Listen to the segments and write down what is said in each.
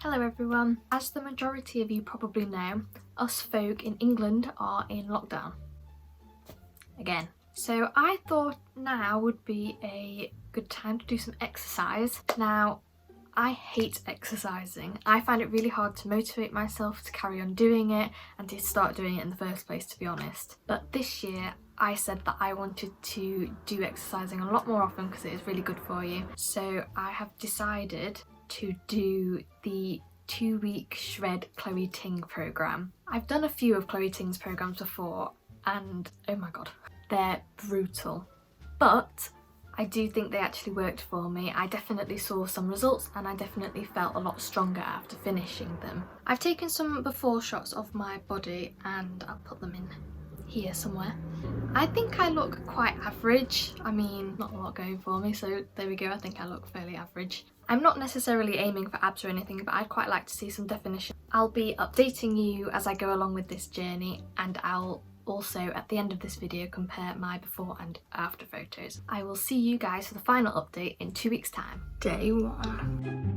Hello everyone. As the majority of you probably know, us folk in England are in lockdown. Again. So I thought now would be a good time to do some exercise. Now, I hate exercising. I find it really hard to motivate myself to carry on doing it and to start doing it in the first place, to be honest. But this year, I said that I wanted to do exercising a lot more often because it is really good for you. So I have decided to do the 2-week Shred Chloe Ting programme. I've done a few of Chloe Ting's programmes before and oh my god, they're brutal. But I do think they actually worked for me. I definitely saw some results and I definitely felt a lot stronger after finishing them. I've taken some before shots of my body and I'll put them in here somewhere. I think I look quite average. I mean, not a lot going for me, so there we go. I think I look fairly average. I'm not necessarily aiming for abs or anything, but I'd quite like to see some definition. I'll be updating you as I go along with this journey, and I'll also at the end of this video compare my before and after photos. I will see you guys for the final update in 2 weeks' time. Day 1.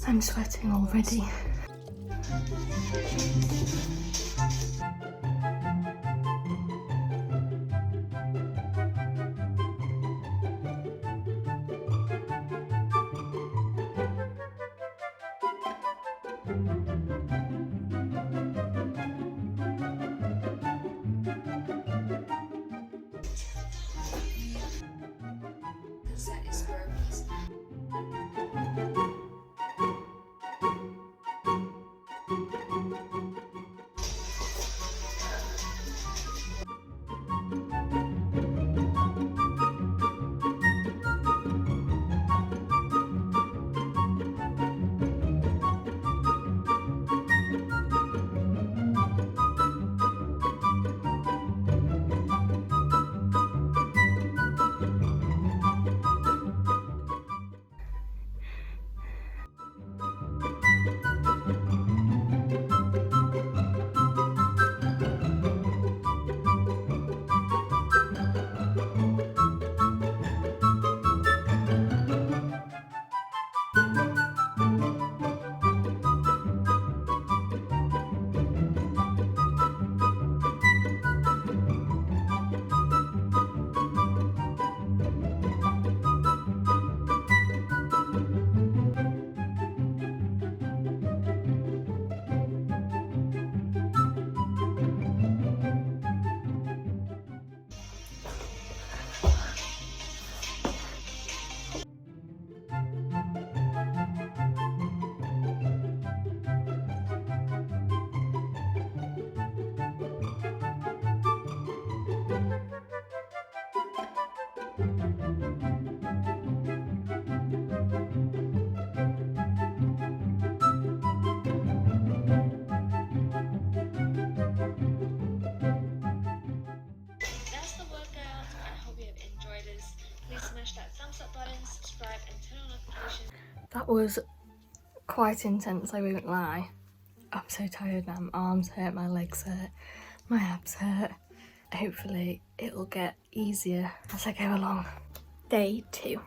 I'm sweating already. That was quite intense, I won't lie. I'm so tired now, my arms hurt, my legs hurt, my abs hurt. Hopefully it'll get easier as I go along. Day 2.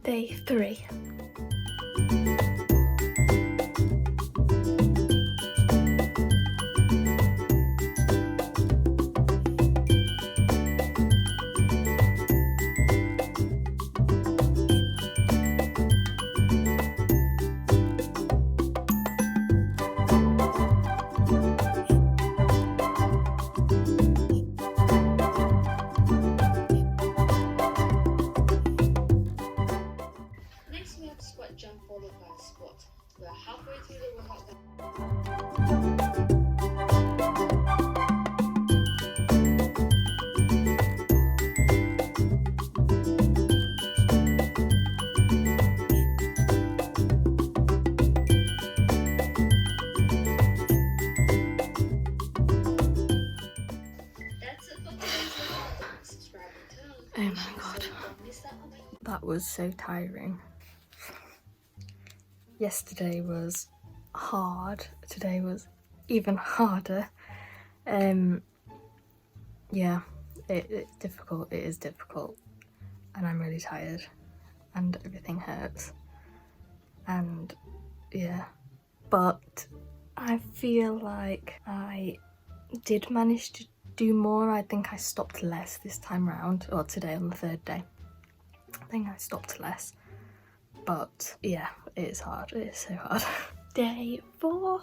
Day 3. Squat jump followed by a squat. We are halfway through the workout. That's it for today's workout. Subscribe and turn on Oh my god, so you don't miss that. that was so tiring. Yesterday was hard, today was even harder. Yeah, it's difficult, it is difficult, and I'm really tired and everything hurts, and yeah, but I feel like I did manage to do more. I think I stopped less this time round, or today on the 3rd day. I think I stopped less, but yeah, it is hard, it is so hard. Day 4.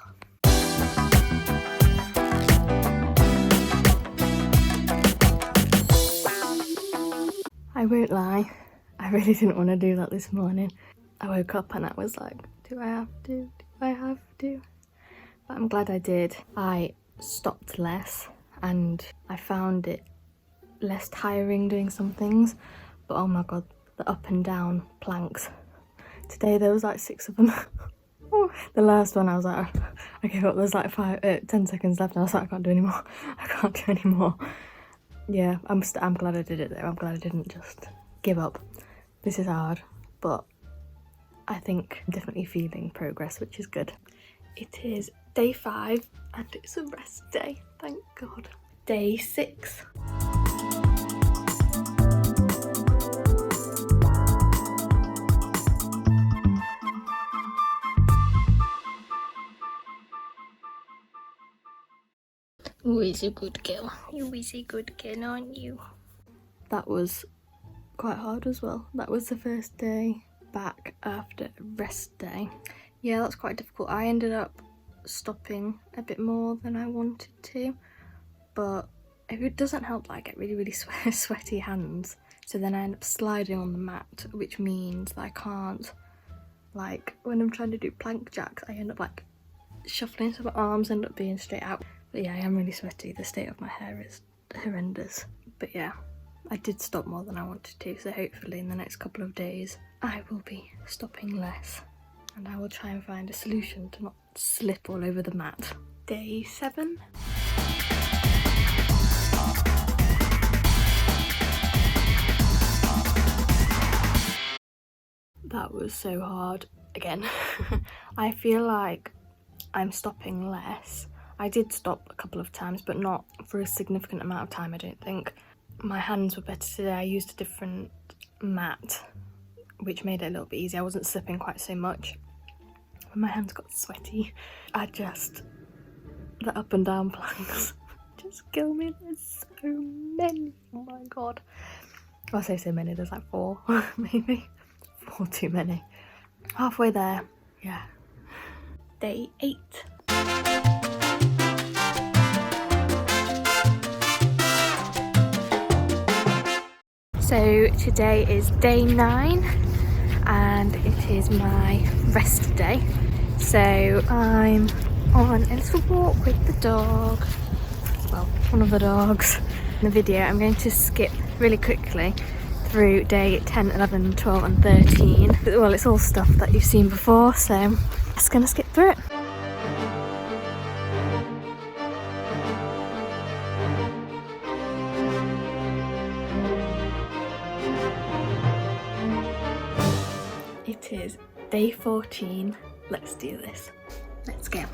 I won't lie, I really didn't want to do that this morning. I woke up and I was like, do I have to? Do I have to? But I'm glad I did. I stopped less and I found it less tiring doing some things, but oh my god, the up and down planks. Today there was like 6 of them. The last one I was like, I gave up. There's like 10 seconds left and I was like, I can't do any more. I can't do any more. Yeah, I'm glad I did it though. I'm glad I didn't just give up. This is hard, but I think I'm definitely feeling progress, which is good. It is day 5 and it's a rest day, thank god. Day 6. Always a good girl. You're always a good girl, aren't you? That was quite hard as well. That was the first day back after a rest day. Yeah, that's quite difficult. I ended up stopping a bit more than I wanted to, but it doesn't help that I get really sweaty hands. So then I end up sliding on the mat, which means that I can't, like, when I'm trying to do plank jacks, I end up like shuffling, so my arms end up being straight out. But yeah, I am really sweaty. The state of my hair is horrendous. But yeah, I did stop more than I wanted to, so hopefully in the next couple of days I will be stopping less and I will try and find a solution to not slip all over the mat. Day 7. That was so hard again. I feel like I'm stopping less. I did stop a couple of times, but not for a significant amount of time, I don't think. My hands were better today. I used a different mat, which made it a little bit easier. I wasn't slipping quite so much. When my hands got sweaty, the up and down planks just kill me. There's so many, oh my god. I say so many, there's like 4, maybe. 4 too many. Halfway there, yeah. Day 8. So today is day 9 and it is my rest day. So I'm on a little walk with the dog, well, one of the dogs. In the video I'm going to skip really quickly through day 10, 11, 12 and 13. Well, it's all stuff that you've seen before, so I'm just going to skip through it. It is day 14. Let's do this. Let's go.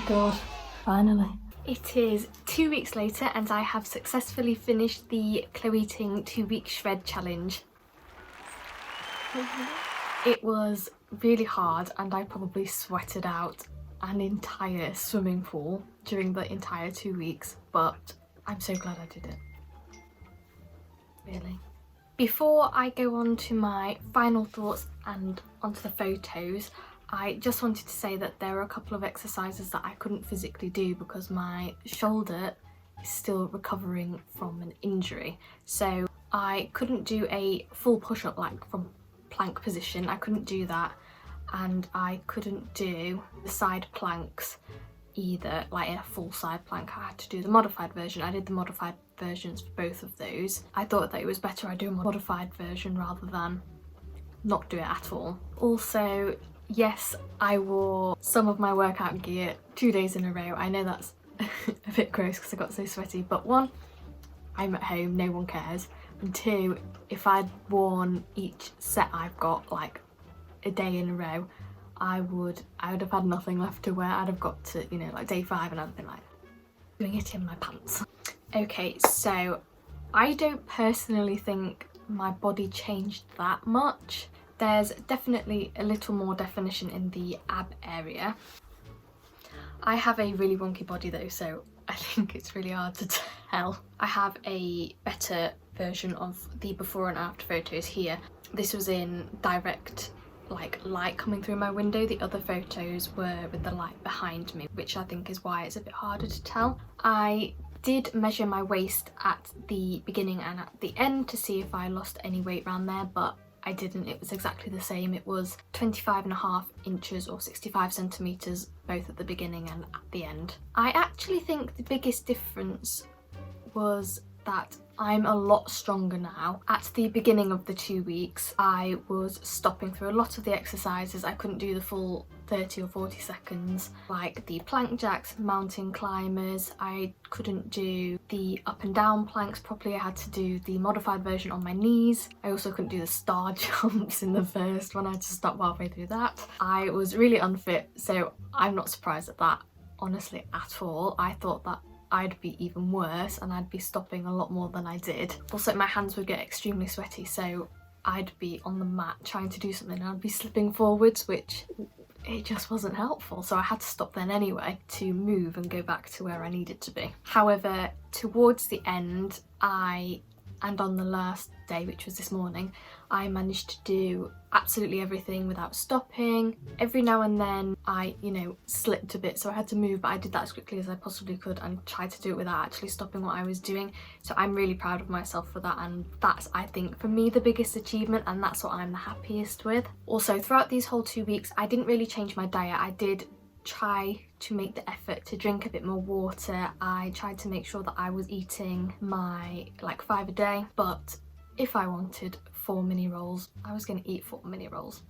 Oh god, finally. It is 2 weeks later and I have successfully finished the Chloe Ting 2-week shred challenge. It was really hard and I probably sweated out an entire swimming pool during the entire 2 weeks, but I'm so glad I did it. Really. Before I go on to my final thoughts and onto the photos, I just wanted to say that there are a couple of exercises that I couldn't physically do because my shoulder is still recovering from an injury. So I couldn't do a full push-up like from plank position, I couldn't do that, and I couldn't do the side planks either, like a full side plank. I had to do the modified version. I did the modified versions for both of those. I thought that it was better I do a modified version rather than not do it at all. Also, yes, I wore some of my workout gear 2 days in a row. I know that's a bit gross because I got so sweaty, but one, I'm at home, no one cares, and two, if I'd worn each set I've got like a day in a row, I would have had nothing left to wear. I'd have got to, you know, like day 5 and I'd been like doing it in my pants. Okay, so I don't personally think my body changed that much. There's definitely a little more definition in the ab area. I have a really wonky body though, so I think it's really hard to tell. I have a better version of the before and after photos here. This was in direct light coming through my window. The other photos were with the light behind me, which I think is why it's a bit harder to tell. I did measure my waist at the beginning and at the end to see if I lost any weight around there, but I didn't. It was exactly the same. It was 25.5 inches or 65 centimeters both at the beginning and at the end. I actually think the biggest difference was that I'm a lot stronger now. At the beginning of the 2 weeks, I was stopping through a lot of the exercises. I couldn't do the full 30 or 40 seconds, like the plank jacks, mountain climbers. I couldn't do the up and down planks properly. I had to do the modified version on my knees. I also couldn't do the star jumps in the first one. I had to stop halfway through that. I was really unfit, so I'm not surprised at that, honestly, at all. I thought that I'd be even worse and I'd be stopping a lot more than I did. Also, my hands would get extremely sweaty, so I'd be on the mat trying to do something and I'd be slipping forwards, which it just wasn't helpful. So I had to stop then anyway to move and go back to where I needed to be. However, towards the end, and on the last day, which was this morning, I managed to do absolutely everything without stopping. Every now and then I, slipped a bit, so I had to move, but I did that as quickly as I possibly could and tried to do it without actually stopping what I was doing. So I'm really proud of myself for that, and that's, I think, for me the biggest achievement, and that's what I'm the happiest with. Also, throughout these whole 2 weeks, I didn't really change my diet. I did try to make the effort to drink a bit more water. I tried to make sure that I was eating my 5 a day, but if I wanted 4 mini rolls, I was going to eat 4 mini rolls,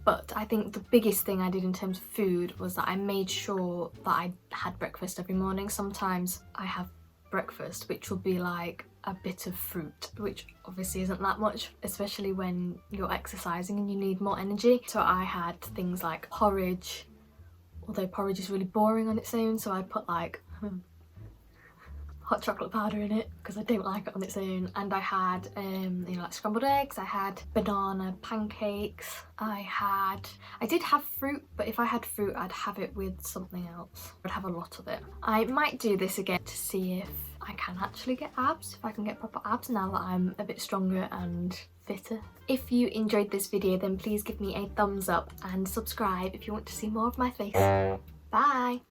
But I think the biggest thing I did in terms of food was that I made sure that I had breakfast every morning. Sometimes I have breakfast which will be like a bit of fruit, which obviously isn't that much, especially when you're exercising and you need more energy. So I had things like porridge, although porridge is really boring on its own, so I put hot chocolate powder in it because I don't like it on its own. And I had scrambled eggs, I had banana pancakes, I did have fruit, but if I had fruit I'd have it with something else. I'd have a lot of it. I might do this again to see if I can actually get abs, if I can get proper abs now that I'm a bit stronger and fitter. If you enjoyed this video, then please give me a thumbs up and subscribe if you want to see more of my face. Bye!